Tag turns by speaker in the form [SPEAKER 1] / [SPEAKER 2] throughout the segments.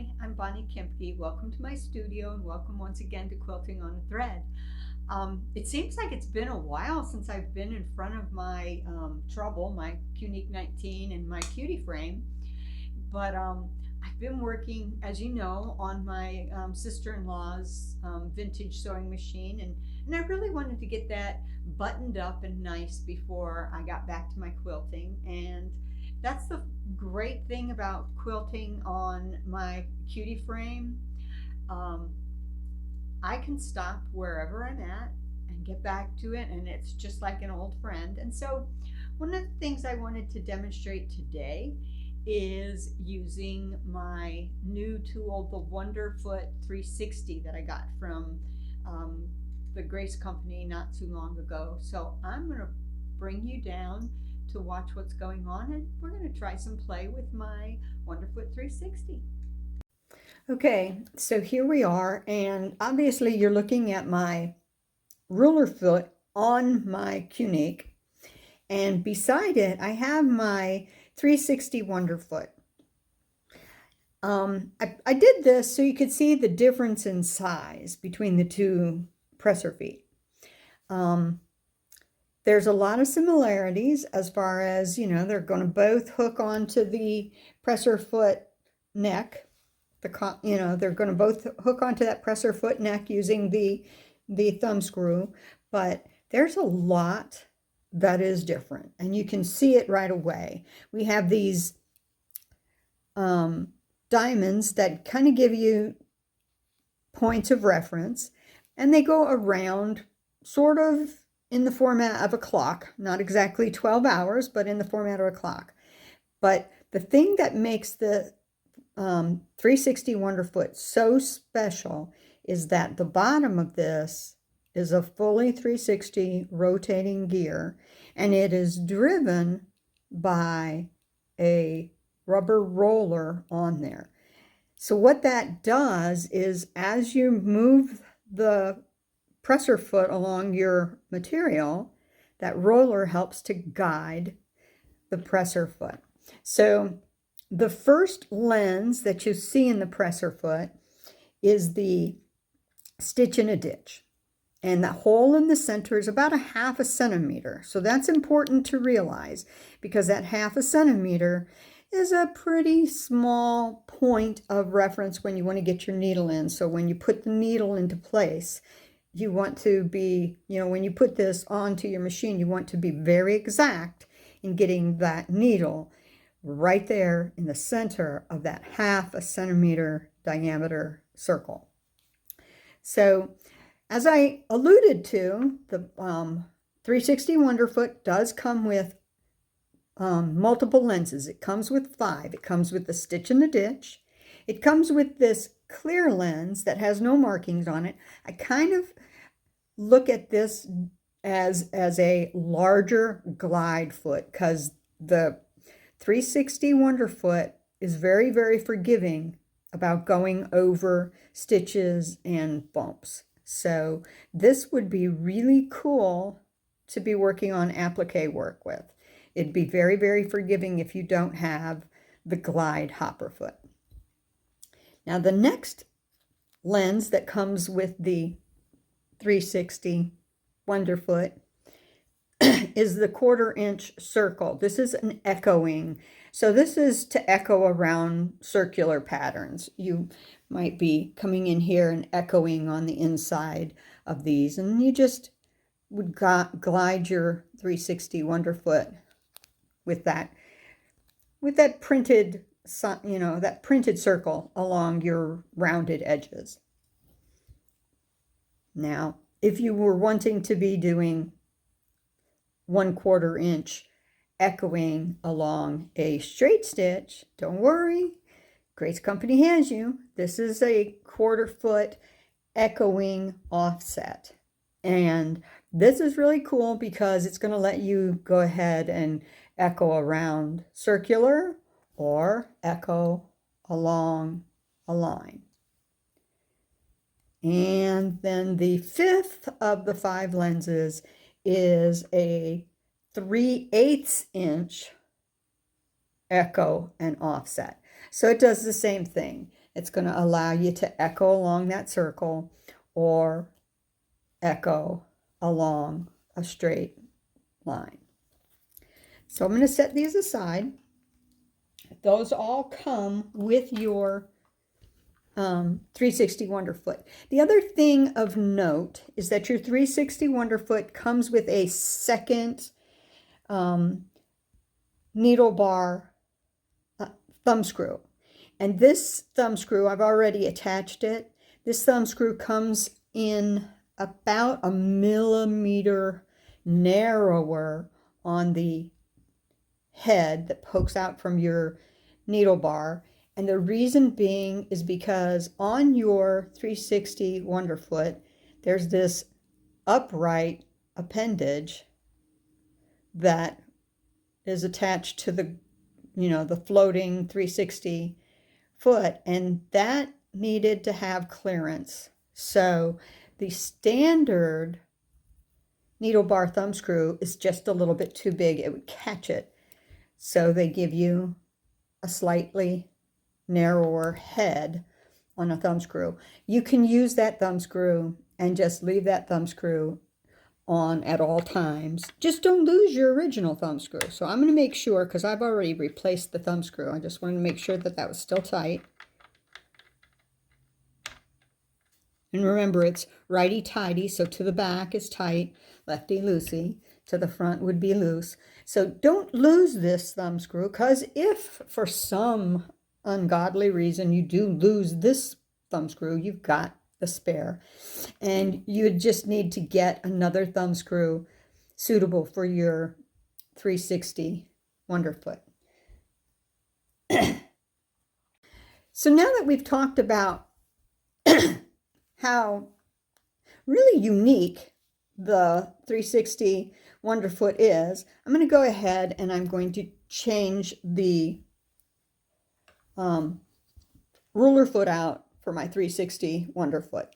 [SPEAKER 1] Hi, I'm Bonnie Kempke. Welcome to my studio and welcome once again to Quilting on a Thread. It seems like it's been a while since I've been in front of my trouble, my Unique 19 and my Cutie frame, but I've been working, as you know, on my sister-in-law's vintage sewing machine, and I really wanted to get that buttoned up and nice before I got back to my quilting. And that's the great thing about quilting on my Cutie frame. Um, I can stop wherever I'm at and get back to it, and it's just like an old friend. And so, one of the things I wanted to demonstrate today is using my new tool, the Wonderfoot 360 that I got from um, the Grace Company not too long ago. So, I'm going to bring you down to watch what's going on, and we're going to try some play with my Wonderfoot 360. Okay, so here we are, and obviously you're looking at my ruler foot on my Cunique, and beside it I have my 360 Wonderfoot. I did this so you could see the difference in size between the two presser feet. There's a lot of similarities as far as, you know, they're going to both hook onto the presser foot neck. They're going to both hook onto that presser foot neck using the thumb screw, but there's a lot that is different, and you can see it right away. We have these diamonds that kind of give you points of reference, and they go around sort of in the format of a clock, not exactly 12 hours, but in the format of a clock. But the thing that makes the 360 Wonderfoot so special is that the bottom of this is a fully 360 rotating gear, and it is driven by a rubber roller on there. So what that does is, as you move the presser foot along your material, that roller helps to guide the presser foot. So the first lens that you see in the presser foot is the stitch in a ditch. And the hole in the center is about 1/2 centimeter. So that's important to realize, because that 1/2 centimeter is a pretty small point of reference when you want to get your needle in. So when you put the needle into place, you want to be, when you put this onto your machine, you want to be very exact in getting that needle right there in the center of that 1/2 centimeter diameter circle. So as I alluded to, the 360 Wonderfoot does come with multiple lenses. It comes with 5. It comes with the stitch in the ditch. It comes with this clear lens that has no markings on it. I kind of look at this as a larger glide foot, because the 360 Wonderfoot is very, very forgiving about going over stitches and bumps. So this would be really cool to be working on applique work with. It'd be very, very forgiving if you don't have the glide hopper foot. Now the next lens that comes with the 360 Wonderfoot is the 1/4 inch circle. This is an echoing. So this is to echo around circular patterns. You might be coming in here and echoing on the inside of these, and you just would glide your 360 Wonderfoot with that printed, that printed circle along your rounded edges. Now, if you were wanting to be doing 1/4 inch echoing along a straight stitch, don't worry, Grace Company has you. This is a 1/4 foot echoing offset, and this is really cool because it's going to let you go ahead and echo around circular or echo along a line. And then the 5th of the 5 lenses is a 3/8 inch echo and offset. So it does the same thing. It's going to allow you to echo along that circle or echo along a straight line. So I'm going to set these aside. Those all come with your 360 Wonderfoot. The other thing of note is that your 360 Wonderfoot comes with a second Needlebar thumb screw. And this thumb screw, I've already attached it. This thumb screw comes in about 1 millimeter narrower on the head that pokes out from your needle bar. And the reason being is because on your 360 Wonderfoot, there's this upright appendage that is attached to the, the floating 360 foot, and that needed to have clearance. So the standard needle bar thumb screw is just a little bit too big. It would catch it. So they give you a slightly narrower head on a thumb screw. You can use that thumb screw and just leave that thumb screw on at all times. Just don't lose your original thumb screw. So I'm going to make sure, because I've already replaced the thumb screw, I just wanted to make sure that that was still tight. And remember, it's righty-tighty, so to the back is tight, lefty-loosey. To the front would be loose. So don't lose this thumb screw, because if for some ungodly reason you do lose this thumb screw, you've got the spare. And you just need to get another thumb screw suitable for your 360 Wonderfoot. So now that we've talked about how really unique the 360 Wonderfoot is, I'm going to go ahead and I'm going to change the ruler foot out for my 360 Wonderfoot.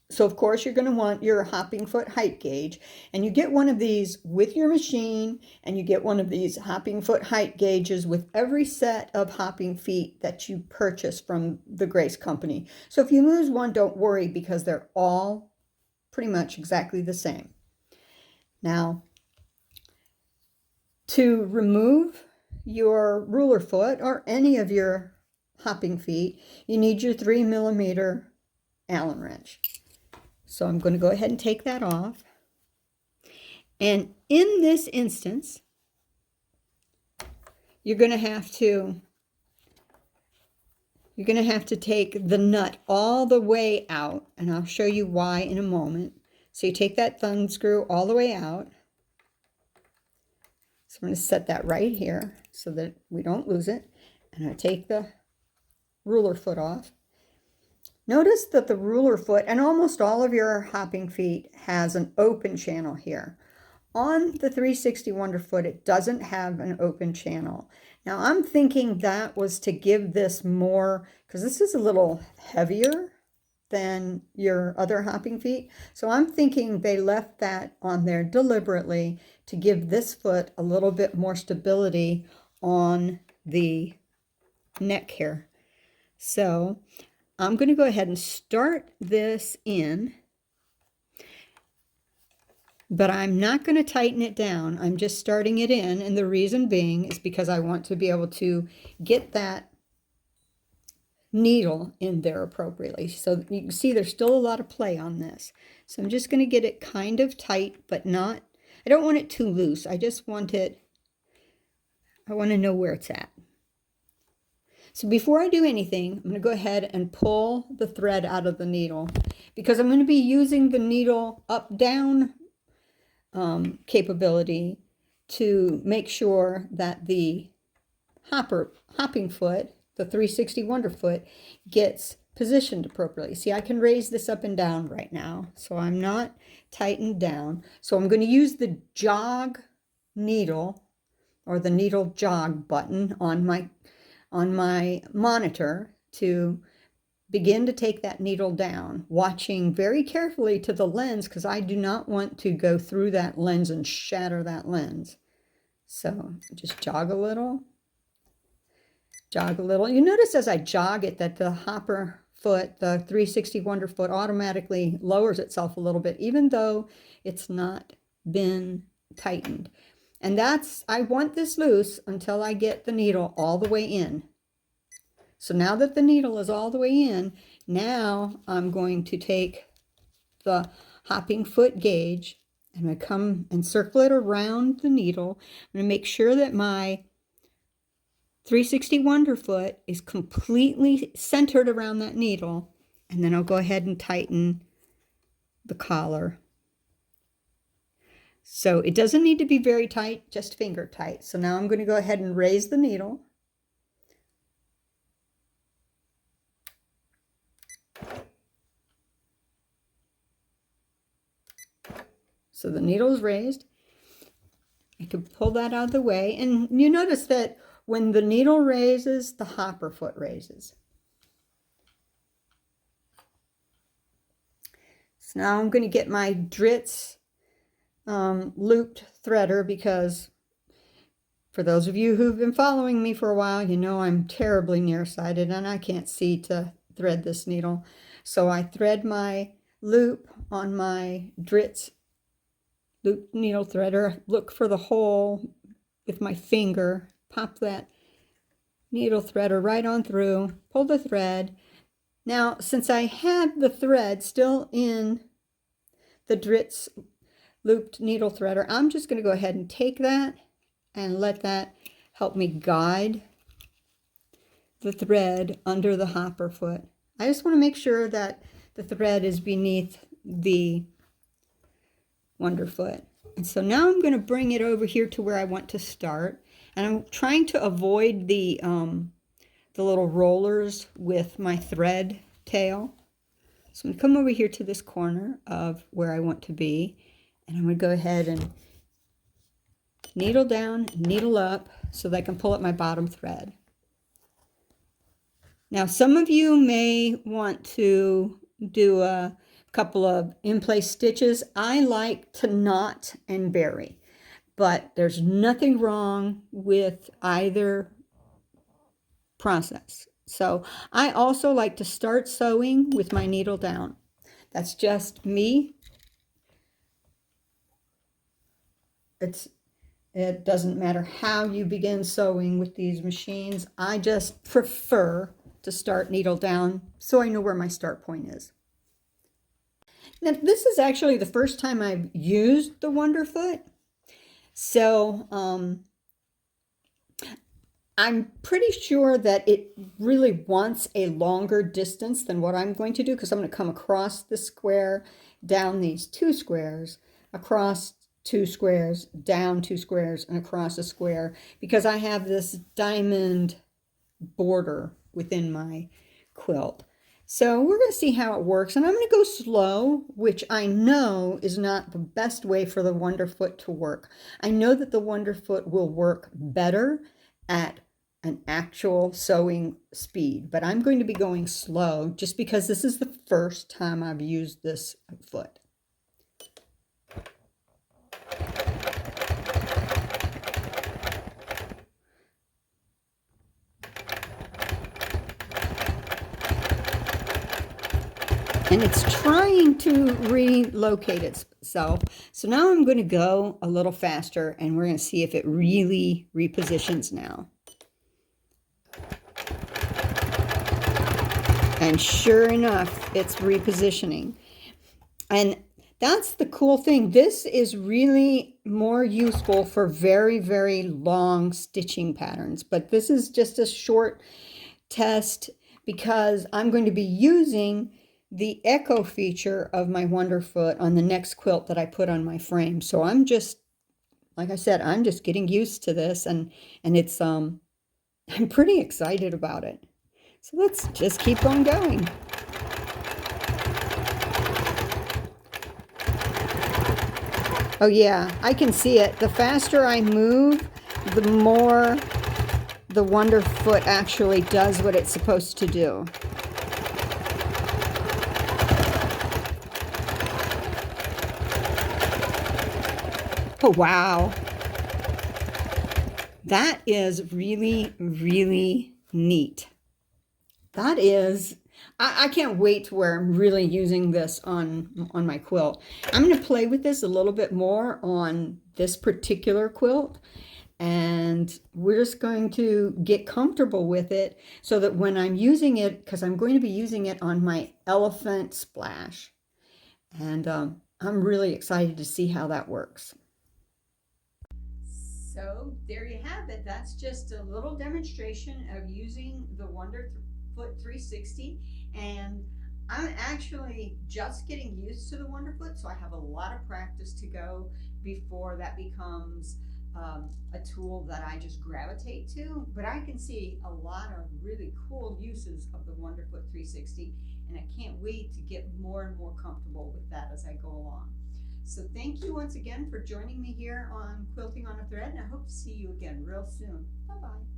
[SPEAKER 1] So of course you're going to want your hopping foot height gauge, and you get one of these with your machine, and you get one of these hopping foot height gauges with every set of hopping feet that you purchase from the Grace Company. So if you lose one, don't worry, because they're all pretty much exactly the same. Now, to remove your ruler foot or any of your hopping feet, you need your 3 millimeter Allen wrench. So I'm going to go ahead and take that off. And in this instance, you're going to have to take the nut all the way out, and I'll show you why in a moment. So you take that thumb screw all the way out. So I'm going to set that right here so that we don't lose it. And I take the ruler foot off. Notice that the ruler foot and almost all of your hopping feet has an open channel here. On the 360 Wonderfoot, it doesn't have an open channel. Now I'm thinking that was to give this more, because this is a little heavier than your other hopping feet. So I'm thinking they left that on there deliberately to give this foot a little bit more stability on the neck here. So I'm going to go ahead and start this in, but I'm not going to tighten it down. I'm just starting it in, and the reason being is because I want to be able to get that needle in there appropriately. So you can see there's still a lot of play on this. So I'm just going to get it kind of tight, but not, I don't want it too loose. I just want it, I want to know where it's at. So before I do anything, I'm going to go ahead and pull the thread out of the needle, because I'm going to be using the needle up-down capability to make sure that the hopping foot, the 360 Wonderfoot, gets positioned appropriately. See, I can raise this up and down right now, so I'm not tightened down. So I'm going to use the jog needle, or the needle jog button on my monitor to begin to take that needle down, watching very carefully to the lens, because I do not want to go through that lens and shatter that lens. So just jog a little. Jog a little. You notice as I jog it that the hopper foot, the 360 Wonderfoot, automatically lowers itself a little bit, even though it's not been tightened. And I want this loose until I get the needle all the way in. So now that the needle is all the way in, now I'm going to take the hopping foot gauge and I'm going to come and circle it around the needle. I'm going to make sure that my 360 Wonderfoot is completely centered around that needle, and then I'll go ahead and tighten the collar. So it doesn't need to be very tight, just finger tight. So now I'm going to go ahead and raise the needle. So the needle is raised. I can pull that out of the way, and you notice that when the needle raises, the hopper foot raises. So now I'm going to get my Dritz looped threader, because for those of you who've been following me for a while, you know I'm terribly nearsighted and I can't see to thread this needle. So I thread my loop on my Dritz loop needle threader, look for the hole with my finger, pop that needle threader right on through, pull the thread. Now, since I had the thread still in the Dritz looped needle threader, I'm just going to go ahead and take that and let that help me guide the thread under the hopper foot. I just want to make sure that the thread is beneath the Wonderfoot. And so now I'm going to bring it over here to where I want to start. And I'm trying to avoid the little rollers with my thread tail. So I'm going to come over here to this corner of where I want to be. And I'm going to go ahead and needle down, needle up, so that I can pull up my bottom thread. Now, some of you may want to do a couple of in-place stitches. I like to knot and bury, but there's nothing wrong with either process. So I also like to start sewing with my needle down. That's just me. It doesn't matter how you begin sewing with these machines. I just prefer to start needle down so I know where my start point is. Now, this is actually the first time I've used the Wonderfoot. So I'm pretty sure that it really wants a longer distance than what I'm going to do, because I'm going to come across the square, down these 2 squares, across 2 squares, down 2 squares, and across a square, because I have this diamond border within my quilt. So we're going to see how it works, and I'm going to go slow, which I know is not the best way for the Wonderfoot to work. I know that the Wonderfoot will work better at an actual sewing speed, but I'm going to be going slow just because this is the first time I've used this foot. And it's trying to relocate itself. So now I'm going to go a little faster, and we're going to see if it really repositions now. And sure enough, it's repositioning. And that's the cool thing. This is really more useful for very, very long stitching patterns. But this is just a short test because I'm going to be using the echo feature of my Wonderfoot on the next quilt that I put on my frame. So I'm just, like I said, I'm just getting used to this, and it's I'm pretty excited about it. So let's just keep on going. Oh yeah, I can see it. The faster I move, the more the Wonderfoot actually does what it's supposed to do. Oh, wow. That is really, really neat. That is, I can't wait to where I'm really using this on my quilt. I'm going to play with this a little bit more on this particular quilt, and we're just going to get comfortable with it so that when I'm using it, because I'm going to be using it on my elephant splash, and I'm really excited to see how that works. So there you have it. That's just a little demonstration of using the Wonderfoot 360, and I'm actually just getting used to the Wonderfoot, so I have a lot of practice to go before that becomes a tool that I just gravitate to. But I can see a lot of really cool uses of the Wonderfoot 360, and I can't wait to get more and more comfortable with that as I go along. So thank you once again for joining me here on Quilting on a Thread, and I hope to see you again real soon. Bye-bye.